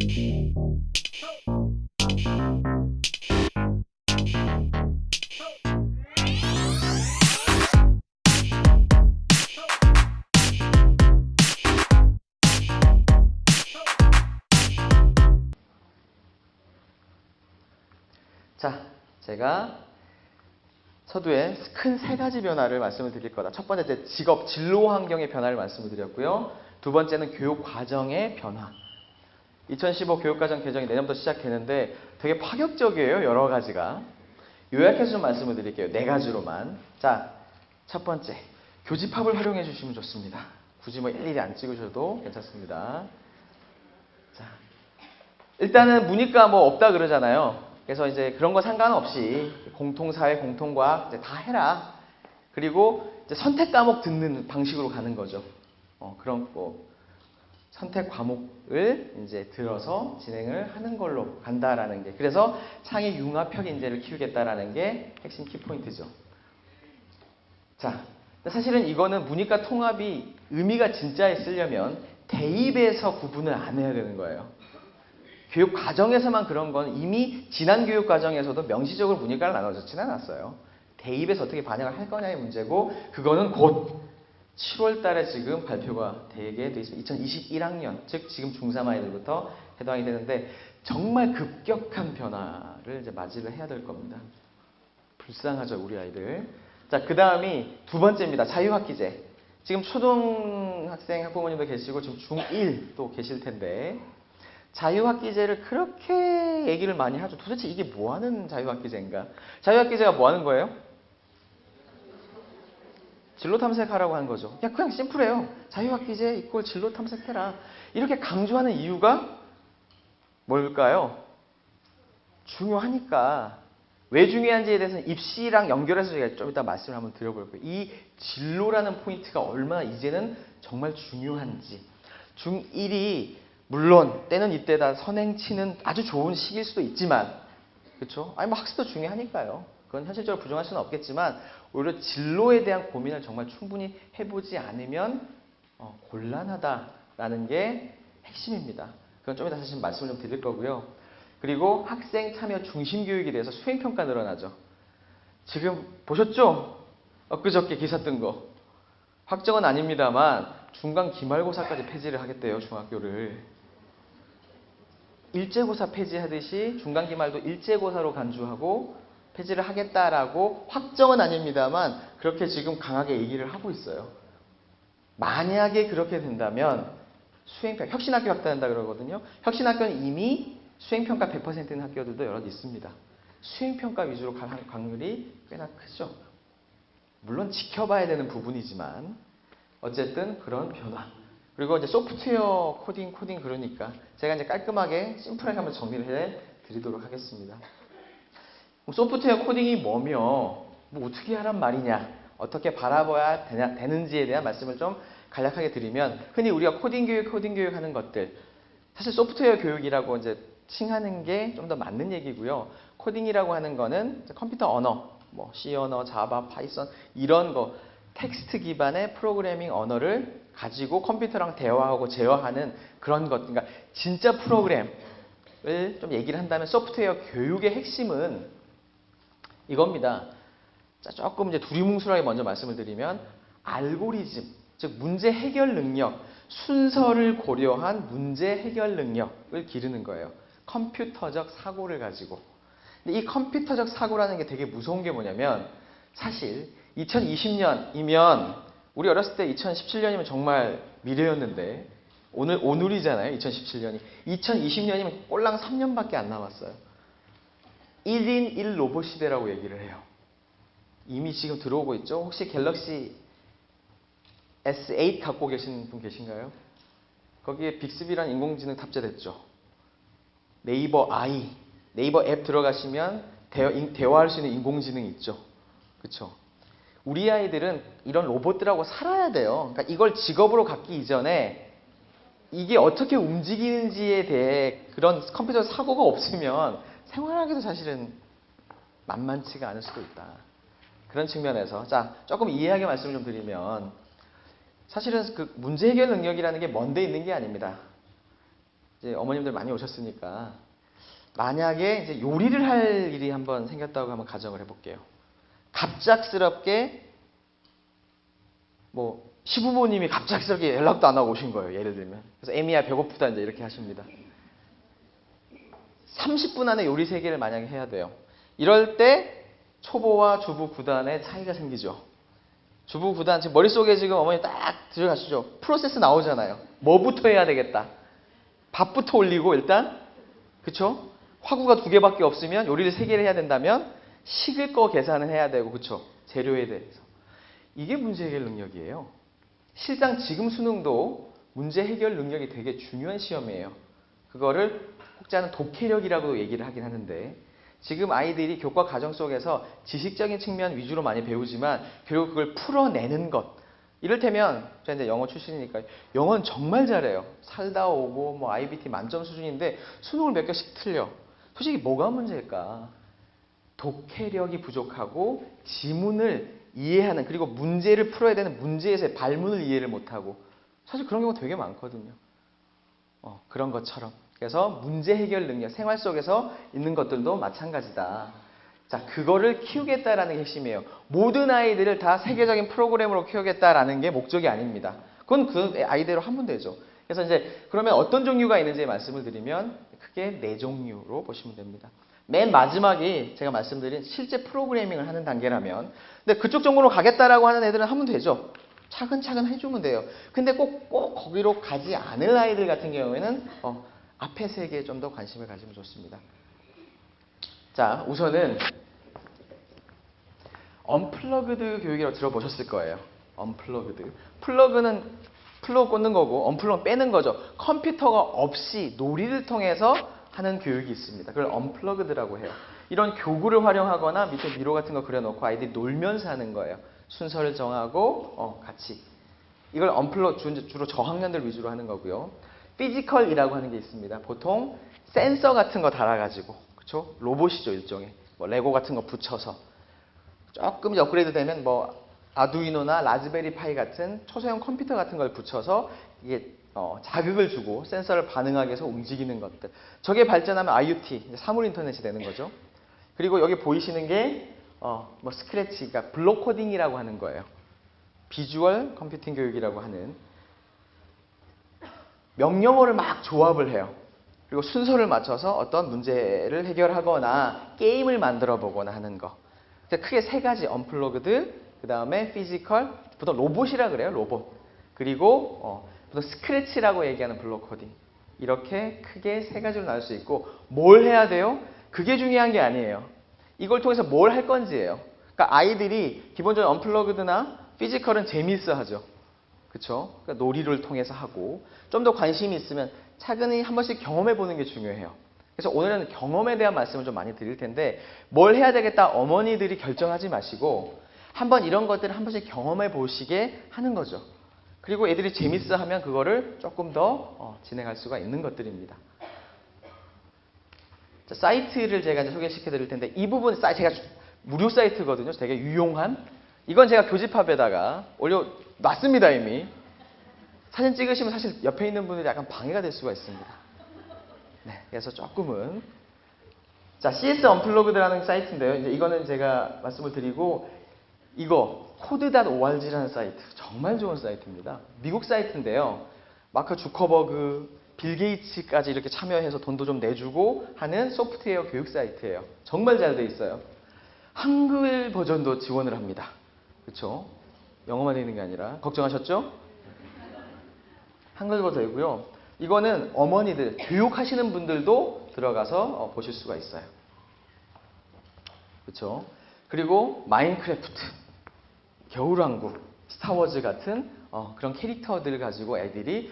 자, 제가 서두에 큰 세 가지 변화를 말씀을 드릴 거다. 첫 번째, 제 직업, 진로 환경의 변화를 말씀을 드렸고요. 두 번째는 교육 과정의 변화. 2015 교육과정 개정이 내년부터 시작되는데 되게 파격적이에요. 여러 가지가. 요약해서 좀 말씀을 드릴게요. 네 가지로만. 자, 첫 번째, 교집합을 활용해 주시면 좋습니다. 굳이 뭐 일일이 안 찍으셔도 괜찮습니다. 자, 일단은 문이과 뭐 없다 그러잖아요. 그래서 이제 그런 거 상관없이 공통사회, 공통과학 이제 다 해라. 그리고 이제 선택 과목 듣는 방식으로 가는 거죠. 그런 거 선택 과목을 이제 들어서 진행을 하는 걸로 간다라는 게, 그래서 창의 융합형 인재를 키우겠다라는 게 핵심 키포인트죠. 자, 사실은 이거는 문이과 통합이 의미가 진짜 있으려면 대입에서 구분을 안 해야 되는 거예요. 교육 과정에서만 그런 건 이미 지난 교육 과정에서도 명시적으로 문이과를 나눠졌지는 않았어요. 대입에서 어떻게 반영을 할 거냐의 문제고, 그거는 곧 7월 달에 지금 발표가 되게 돼 있습니다. 2021학년, 즉 지금 중3 아이들부터 해당이 되는데 정말 급격한 변화를 이제 맞이를 해야 될 겁니다. 불쌍하죠, 우리 아이들. 자, 그 다음이 두 번째입니다. 자유학기제. 지금 초등학생 학부모님도 계시고 지금 중1도 계실 텐데, 자유학기제를 그렇게 얘기를 많이 하죠. 도대체 이게 뭐 하는 자유학기제인가? 자유학기제가 뭐 하는 거예요? 진로 탐색하라고 하는 거죠. 그냥 심플해요. 자유학기제 이꼴 진로 탐색해라. 이렇게 강조하는 이유가 뭘까요? 중요하니까. 왜 중요한지에 대해서는 입시랑 연결해서 제가 좀 이따 말씀을 한번 드려볼 거예요. 이 진로라는 포인트가 얼마나 이제는 정말 중요한지. 중1이 물론 때는 이때다 선행치는 아주 좋은 시기일 수도 있지만, 그렇죠? 아니 뭐 학습도 중요하니까요. 그건 현실적으로 부정할 수는 없겠지만, 오히려 진로에 대한 고민을 정말 충분히 해보지 않으면 곤란하다라는 게 핵심입니다. 그건 좀 이따 사실 말씀을 좀 드릴 거고요. 그리고 학생 참여 중심 교육에 대해서 수행평가 늘어나죠. 지금 보셨죠? 엊그저께 기사 뜬 거. 확정은 아닙니다만 중간 기말고사까지 폐지를 하겠대요, 중학교를. 일제고사 폐지하듯이 중간기말도 일제고사로 간주하고 폐지를 하겠다라고, 확정은 아닙니다만 그렇게 지금 강하게 얘기를 하고 있어요. 만약에 그렇게 된다면 수행평가, 혁신학교 확대한다 그러거든요. 혁신학교는 이미 수행평가 100%는 학교들도 여러 있습니다. 수행평가 위주로 갈 확률이 꽤나 크죠. 물론 지켜봐야 되는 부분이지만 어쨌든 그런 변화. 그리고 이제 소프트웨어 코딩 그러니까 제가 이제 깔끔하게 심플하게 한번 정리를 해 드리도록 하겠습니다. 소프트웨어 코딩이 뭐며 뭐 어떻게 하란 말이냐, 어떻게 바라봐야 되는지에 대한 말씀을 좀 간략하게 드리면, 흔히 우리가 코딩 교육 하는 것들, 사실 소프트웨어 교육이라고 이제 칭하는 게 좀 더 맞는 얘기고요. 코딩이라고 하는 거는 컴퓨터 언어, 뭐 C 언어, 자바, 파이썬 이런 거, 텍스트 기반의 프로그래밍 언어를 가지고 컴퓨터랑 대화하고 제어하는 그런 것. 그러니까 진짜 프로그램을 좀 얘기를 한다면 소프트웨어 교육의 핵심은 이겁니다. 자, 조금 이제 두리뭉술하게 먼저 말씀을 드리면, 알고리즘, 즉 문제 해결 능력, 순서를 고려한 문제 해결 능력을 기르는 거예요. 컴퓨터적 사고를 가지고. 근데 이 컴퓨터적 사고라는 게 되게 무서운 게 뭐냐면, 사실 2020년이면 우리 어렸을 때 2017년이면 정말 미래였는데, 오늘이잖아요. 2017년이. 2020년이면 꼴랑 3년밖에 안 남았어요. 1인 1로봇 시대라고 얘기를 해요. 이미 지금 들어오고 있죠. 혹시 갤럭시 S8 갖고 계신 분 계신가요? 거기에 빅스비라는 인공지능 탑재됐죠. 네이버 아이, 네이버 앱 들어가시면 대화할 수 있는 인공지능이 있죠. 그렇죠? 우리 아이들은 이런 로봇들하고 살아야 돼요. 그러니까 이걸 직업으로 갖기 이전에 이게 어떻게 움직이는지에 대해 그런 컴퓨터 사고가 없으면 생활하기도 사실은 만만치가 않을 수도 있다. 그런 측면에서, 자, 조금 이해하게 말씀을 좀 드리면, 사실은 그 문제 해결 능력이라는 게 먼 데 있는 게 아닙니다. 이제 어머님들 많이 오셨으니까 만약에 이제 요리를 할 일이 한번 생겼다고 한번 가정을 해볼게요. 갑작스럽게 뭐 시부모님이 갑작스럽게 연락도 안 하고 오신 거예요. 예를 들면. 그래서 애미야 배고프다 이제 이렇게 하십니다. 30분 안에 요리 3개를 만약에 해야 돼요. 이럴 때 초보와 주부 9단의 차이가 생기죠. 주부 9단 지금 머릿속에 지금 어머니 딱 들어가시죠. 프로세스 나오잖아요. 뭐부터 해야 되겠다. 밥부터 올리고 일단 그쵸? 화구가 2개밖에 없으면 요리를 3개를 해야 된다면 식을 거 계산을 해야 되고 그쵸? 재료에 대해서. 이게 문제 해결 능력이에요. 실상 지금 수능도 문제 해결 능력이 되게 중요한 시험이에요. 그거를 혹자는 독해력이라고 얘기를 하긴 하는데 지금 아이들이 교과 과정 속에서 지식적인 측면 위주로 많이 배우지만 결국 그걸 풀어내는 것. 이를테면 제가 이제 영어 출신이니까 영어는 정말 잘해요. 살다 오고 뭐 IBT 만점 수준인데 수능을 몇 개씩 틀려. 솔직히 뭐가 문제일까? 독해력이 부족하고 지문을 이해하는 그리고 문제를 풀어야 되는 문제에서의 발문을 이해를 못하고 사실 그런 경우가 되게 많거든요. 그런 것처럼. 그래서 문제 해결 능력, 생활 속에서 있는 것들도 마찬가지다. 자, 그거를 키우겠다라는 게 핵심이에요. 모든 아이들을 다 세계적인 프로그램으로 키우겠다라는 게 목적이 아닙니다. 그건 그 아이대로 하면 되죠. 그래서 이제 그러면 어떤 종류가 있는지 말씀을 드리면 크게 4종류로 보시면 됩니다. 맨 마지막이 제가 말씀드린 실제 프로그래밍을 하는 단계라면 근데 그쪽 전공으로 가겠다라고 하는 애들은 하면 되죠. 차근차근 해주면 돼요. 근데 꼭 거기로 가지 않을 아이들 같은 경우에는 앞에 3개에 좀 더 관심을 가지면 좋습니다. 자, 우선은 언플러그드 교육이라고 들어보셨을 거예요. 언플러그드. 플러그는 플러그 꽂는 거고 언플러그는 빼는 거죠. 컴퓨터가 없이 놀이를 통해서 하는 교육이 있습니다. 그걸 언플러그드라고 해요. 이런 교구를 활용하거나 밑에 미로 같은 거 그려놓고 아이들이 놀면서 하는 거예요. 순서를 정하고 같이. 이걸 주로 저학년들 위주로 하는 거고요. 피지컬이라고 하는 게 있습니다. 보통 센서 같은 거 달아가지고 그쵸? 로봇이죠 일종의. 뭐 레고 같은 거 붙여서 조금 업그레이드 되면 뭐 아두이노나 라즈베리 파이 같은 초소형 컴퓨터 같은 걸 붙여서 이게 자극을 주고 센서를 반응하게 해서 움직이는 것들. 저게 발전하면 IoT, 사물 인터넷이 되는 거죠. 그리고 여기 보이시는 게 뭐 스크래치, 그러니까 블록 코딩이라고 하는 거예요. 비주얼 컴퓨팅 교육이라고 하는 명령어를 막 조합을 해요. 그리고 순서를 맞춰서 어떤 문제를 해결하거나 게임을 만들어 보거나 하는 거. 크게 3가지 언플러그드, 그 다음에 피지컬, 보통 로봇이라 그래요. 로봇. 그리고 보통 스크래치라고 얘기하는 블록 코딩. 이렇게 크게 3가지로 나눌 수 있고 뭘 해야 돼요? 그게 중요한 게 아니에요. 이걸 통해서 뭘 할 건지예요. 그러니까 아이들이 기본적으로 언플러그드나 피지컬은 재미있어 하죠. 그쵸? 그러니까 놀이를 통해서 하고 좀 더 관심이 있으면 차근히 한 번씩 경험해 보는 게 중요해요. 그래서 오늘은 경험에 대한 말씀을 좀 많이 드릴 텐데 뭘 해야 되겠다 어머니들이 결정하지 마시고 한번 이런 것들을 한 번씩 경험해 보시게 하는 거죠. 그리고 애들이 재밌어 하면 그거를 조금 더 진행할 수가 있는 것들입니다. 자, 사이트를 제가 이제 소개시켜 드릴 텐데 이 부분 제가 무료 사이트거든요. 되게 유용한. 이건 제가 교집합에다가 올려놨습니다 이미. 사진 찍으시면 사실 옆에 있는 분들이 약간 방해가 될 수가 있습니다. 네, 그래서 조금은 자 CS 언플러그드라는 사이트인데요. 이제 이거는 제가 말씀을 드리고 이거 code.org라는 사이트 정말 좋은 사이트입니다. 미국 사이트인데요. 마크 주커버그, 빌 게이츠까지 이렇게 참여해서 돈도 좀 내주고 하는 소프트웨어 교육 사이트예요. 정말 잘 돼 있어요. 한글 버전도 지원을 합니다. 그렇죠? 영어만 되는 게 아니라 걱정하셨죠? 한글도 되고요. 이거는 어머니들, 교육하시는 분들도 들어가서 보실 수가 있어요. 그렇죠? 그리고 마인크래프트, 겨울왕국, 스타워즈 같은 그런 캐릭터들을 가지고 애들이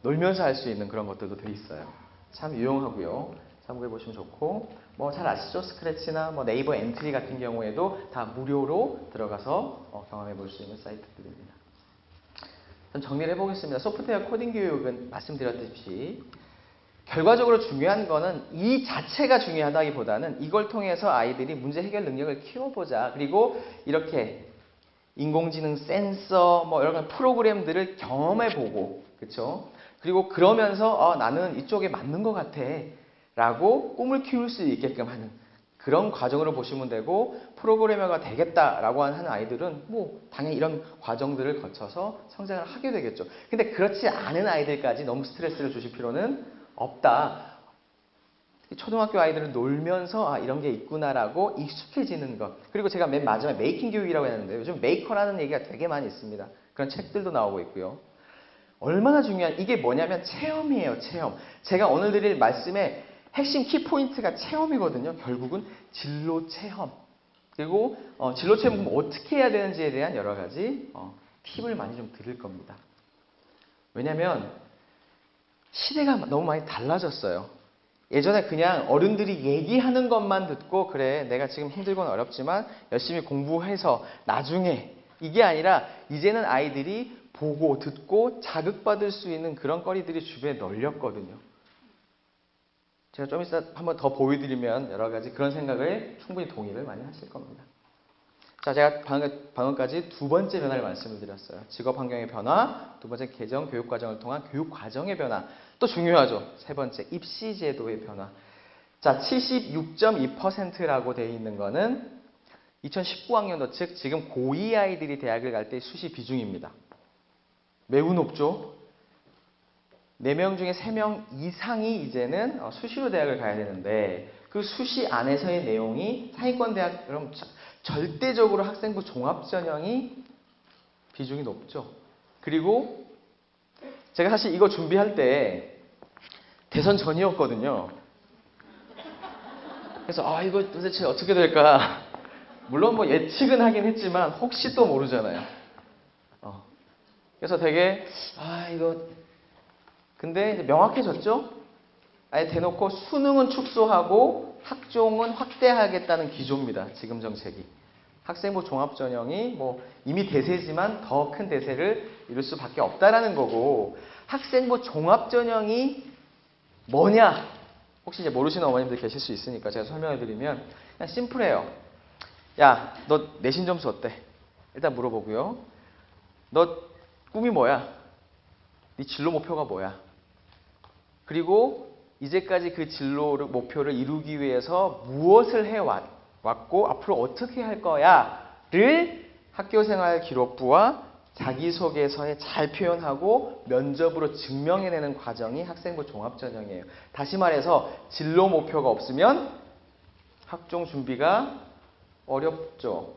놀면서 할 수 있는 그런 것들도 돼 있어요. 참 유용하고요. 참고해 보시면 좋고 뭐 잘 아시죠? 스크래치나 뭐 네이버 엔트리 같은 경우에도 다 무료로 들어가서 경험해 볼 수 있는 사이트들입니다. 좀 정리를 해보겠습니다. 소프트웨어 코딩 교육은 말씀드렸듯이 결과적으로 중요한 거는 이 자체가 중요하다기보다는 이걸 통해서 아이들이 문제 해결 능력을 키워보자. 그리고 이렇게 인공지능 센서 뭐 여러 가지 프로그램들을 경험해보고 그렇죠? 그리고 그러면서 나는 이쪽에 맞는 것 같아 라고 꿈을 키울 수 있게끔 하는 그런 과정으로 보시면 되고, 프로그래머가 되겠다라고 하는 아이들은 뭐 당연히 이런 과정들을 거쳐서 성장을 하게 되겠죠. 근데 그렇지 않은 아이들까지 너무 스트레스를 주실 필요는 없다. 초등학교 아이들은 놀면서 이런 게 있구나라고 익숙해지는 것. 그리고 제가 맨 마지막에 메이킹 교육이라고 했는데, 요즘 메이커라는 얘기가 되게 많이 있습니다. 그런 책들도 나오고 있고요. 얼마나 중요한, 이게 뭐냐면 체험이에요, 체험. 제가 오늘 드릴 말씀의 핵심 키포인트가 체험이거든요. 결국은 진로 체험. 그리고 진로 체험 어떻게 해야 되는지에 대한 여러 가지 팁을 많이 좀 드릴 겁니다. 왜냐면 시대가 너무 많이 달라졌어요. 예전에 그냥 어른들이 얘기하는 것만 듣고, 그래 내가 지금 힘들건 어렵지만 열심히 공부해서 나중에, 이게 아니라 이제는 아이들이 보고 듣고 자극받을 수 있는 그런 거리들이 주변에 널렸거든요. 제가 좀 이따 한번 더 보여드리면 여러 가지 그런 생각을 충분히 동의를 많이 하실 겁니다. 자, 제가 방금까지 두 번째 변화를 말씀을 드렸어요. 직업 환경의 변화, 두 번째 개정 교육 과정을 통한 교육 과정의 변화. 또 중요하죠. 세 번째 입시 제도의 변화. 자, 76.2%라고 되어 있는 거는 2019학년도, 즉 지금 고2 아이들이 대학을 갈 때 수시 비중입니다. 매우 높죠. 4명 중에 3명 이상이 이제는 수시로 대학을 가야 되는데, 그 수시 안에서의 내용이 상위권 대학, 그럼 절대적으로 학생부 종합전형이 비중이 높죠. 그리고 제가 사실 이거 준비할 때 대선 전이었거든요. 그래서 이거 도대체 어떻게 될까. 물론 뭐 예측은 하긴 했지만 혹시 또 모르잖아요. 그래서 되게 이거 근데 이제 명확해졌죠. 아예 대놓고 수능은 축소하고 학종은 확대하겠다는 기조입니다. 지금 정책이. 학생부 종합전형이 뭐 이미 대세지만 더 큰 대세를 이룰 수밖에 없다라는 거고, 학생부 종합전형이 뭐냐? 혹시 이제 모르시는 어머님들 계실 수 있으니까 제가 설명해 드리면 그냥 심플해요. 야, 너 내신 점수 어때? 일단 물어보고요. 너 꿈이 뭐야? 네 진로 목표가 뭐야? 그리고 이제까지 그 진로를, 목표를 이루기 위해서 무엇을 해왔고 앞으로 어떻게 할 거야를 학교생활 기록부와 자기소개서에 잘 표현하고 면접으로 증명해내는 과정이 학생부 종합전형이에요. 다시 말해서 진로 목표가 없으면 학종 준비가 어렵죠.